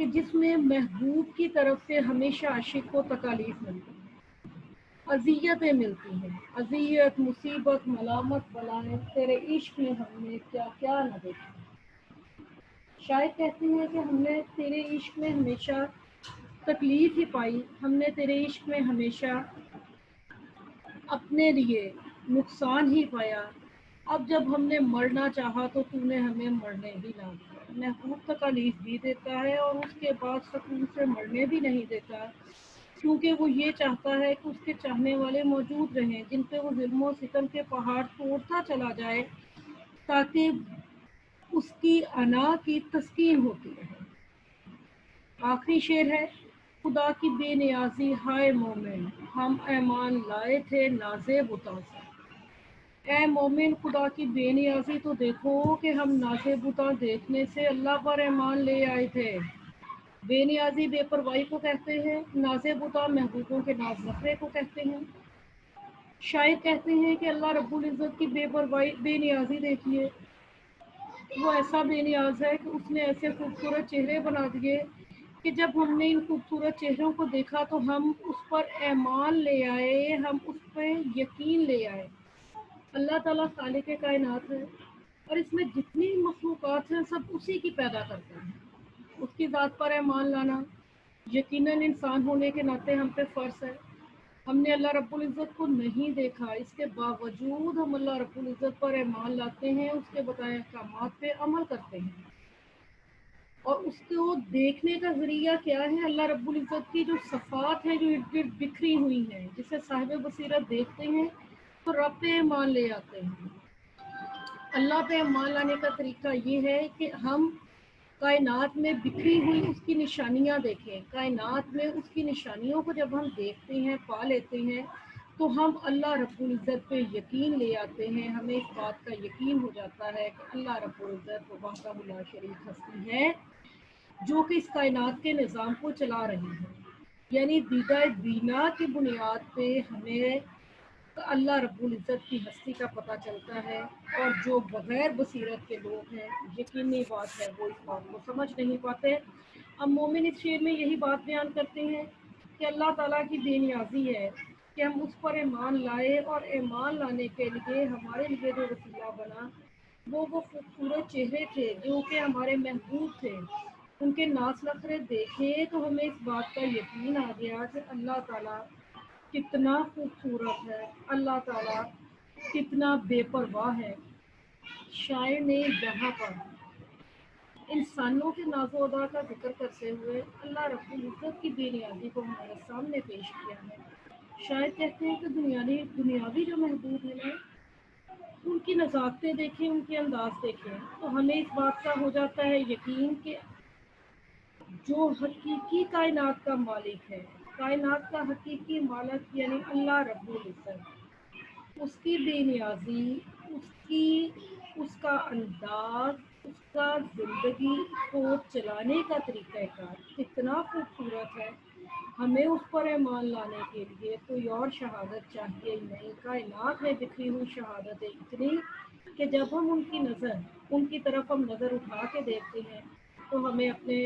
کہ جس میں محبوب کی طرف سے ہمیشہ عاشق کو تکالیف ملتی ہے، اذیتیں ملتی ہیں، اذیت، مصیبت، ملامت، بلائیں، تیرے عشق میں ہم نے کیا کیا نہ دیکھا۔ شاید کہتے ہیں کہ ہم نے تیرے عشق میں ہمیشہ تکلیف ہی پائی، ہم نے تیرے عشق میں ہمیشہ اپنے لیے نقصان ہی پایا۔ اب جب ہم نے مرنا چاہا تو تو نے ہمیں مرنے بھی نہ دیا۔ محبوب تکالیف بھی دیتا ہے اور اس کے بعد سکون سے مرنے بھی نہیں دیتا، کیونکہ وہ یہ چاہتا ہے کہ اس کے چاہنے والے موجود رہیں جن پہ وہ ظلم و ستم کے پہاڑ توڑتا چلا جائے، تاکہ اس کی انا کی تسکین ہوتی رہے۔ آخری شعر ہے: خدا کی بے نیازی ہائے مومن، ہم ایمان لائے تھے ناز بتاں سے۔ اے مومن، خدا کی بے نیازی تو دیکھو کہ ہم ناز بتاں دیکھنے سے اللہ پر ایمان لے آئے تھے۔ بے نیازی بے پرواہی کو کہتے ہیں، ناز بتاں محبوبوں کے ناز نخرے کو کہتے ہیں۔ شاعر کہتے ہیں کہ اللہ رب العزت کی بے پرواہی، بے نیازی دیکھیے، وہ ایسا بے نیاز ہے کہ اس نے ایسے خوبصورت چہرے بنا دیے کہ جب ہم نے ان خوبصورت چہروں کو دیکھا تو ہم اس پر ایمان لے آئے، ہم اس پہ یقین لے آئے۔ اللہ تعالیٰ خالق کائنات ہے اور اس میں جتنی مخلوقات ہیں سب اسی کی پیدا کرتے ہیں۔ اس کی ذات پر ایمان لانا یقیناً انسان ہونے کے ناطے ہم پہ فرض ہے۔ ہم نے اللہ رب العزت کو نہیں دیکھا، اس کے باوجود ہم اللہ رب العزت پر ایمان لاتے ہیں، اس کے بتائے احکامات پہ عمل کرتے ہیں۔ اور اس کو دیکھنے کا ذریعہ کیا ہے؟ اللہ رب العزت کی جو صفات ہیں جو ارد گرد بکھری ہوئی ہیں، جسے صاحب بصیرت دیکھتے ہیں تو رب پہ ایمان لے آتے ہیں۔ اللہ پہ ایمان لانے کا طریقہ یہ ہے کہ ہم کائنات میں بکھری ہوئی اس کی نشانیاں دیکھیں۔ کائنات میں اس کی نشانیوں کو جب ہم دیکھتے ہیں، پا لیتے ہیں، تو ہم اللہ رب العزت پہ یقین لے آتے ہیں۔ ہمیں اس بات کا یقین ہو جاتا ہے کہ اللہ رب العزت وحدہ لا شریک ہستی ہے جو کہ اس کائنات کے نظام کو چلا رہی ہے۔ یعنی دیدہ بینا کی بنیاد پہ ہمیں اللہ رب العزت کی ہستی کا پتہ چلتا ہے، اور جو بغیر بصیرت کے لوگ ہیں، یقینی بات ہے وہ اس بات کو سمجھ نہیں پاتے۔ اب مومن اس شعر میں یہی بات بیان کرتے ہیں کہ اللہ تعالیٰ کی بے نیازی ہے کہ ہم اس پر ایمان لائے، اور ایمان لانے کے لیے ہمارے لیے جو وسیلہ بنا وہ خوبصورت چہرے تھے جو کہ ہمارے محبوب تھے۔ ان کے ناز نخرے دیکھے تو ہمیں اس بات کا یقین آ گیا کہ اللہ تعالیٰ کتنا خوبصورت ہے، اللہ تعالیٰ کتنا بے پرواہ ہے۔ شاعر نے یہاں پر انسانوں کے ناز و ادا کا ذکر کرتے ہوئے اللہ رب العزت کی بے نیازی کو ہمارے سامنے پیش کیا ہے۔ شاعر کہتے ہیں کہ دنیاوی جو محبوب ہیں نا، ان کی نزاکتیں دیکھیں، ان کے انداز دیکھیں تو ہمیں اس بات کا ہو جاتا ہے یقین کہ جو حقیقی کائنات کا مالک ہے، کائنات کا حقیقی مالک یعنی اللہ رب العزت، اس کی بے نیازی، اس کا انداز، اس کا زندگی کو چلانے کا طریقہ کار اتنا خوبصورت ہے، ہمیں اس پر ایمان لانے کے لیے کوئی اور شہادت چاہیے ہی نہیں۔ کائنات میں بکھری ہوئی شہادتیں اتنی کہ جب ہم ان کی طرف ہم نظر اٹھا کے دیکھتے ہیں تو ہمیں اپنے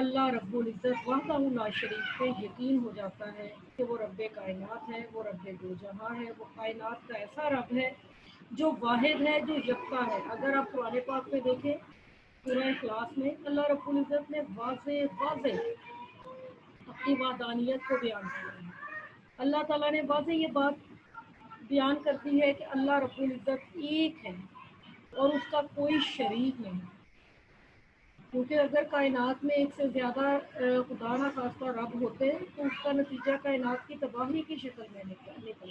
اللہ رب العزت وحدہ لا شریک پہ یقین ہو جاتا ہے کہ وہ رب کائنات ہے، وہ رب دو جہاں ہے، وہ کائنات کا ایسا رب ہے جو واحد ہے، جو یکتا ہے۔ اگر آپ قرآن پاک میں دیکھیں، سورہ اخلاص میں اللہ رب العزت نے واضح اپنی وحدانیت کو بیان کیا ہے۔ اللہ تعالیٰ نے واضح یہ بات بیان کرتی ہے کہ اللہ رب العزت ایک ہے اور اس کا کوئی شریک نہیں، کیونکہ اگر کائنات میں ایک سے زیادہ خدا نہ خواستہ رب ہوتے تو اس کا نتیجہ کائنات کی تباہی کی شکل میں نکلتا۔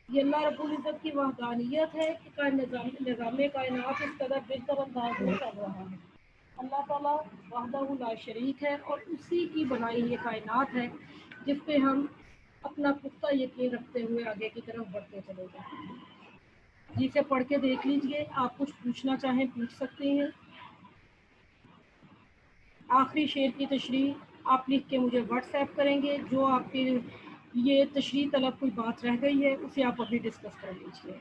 یہ اللہ رب العزت کی وحدانیت ہے کہ نظام کائنات اس قدر بہتر انداز میں چل رہا ہے۔ اللہ تعالیٰ وحدہ لا شریک ہے اور اسی کی بنائی یہ کائنات ہے جس پہ ہم اپنا پختہ یقین رکھتے ہوئے آگے کی طرف بڑھتے چلے جائیں۔ جسے پڑھ کے دیکھ لیجئے، آپ کچھ پوچھنا چاہیں پوچھ سکتے ہیں۔ آخری شعر کی تشریح آپ لکھ کے مجھے واٹس ایپ کریں گے، جو آپ کے یہ تشریح طلب کوئی بات رہ گئی ہے اسے آپ ابھی ڈسکس کر لیجیے۔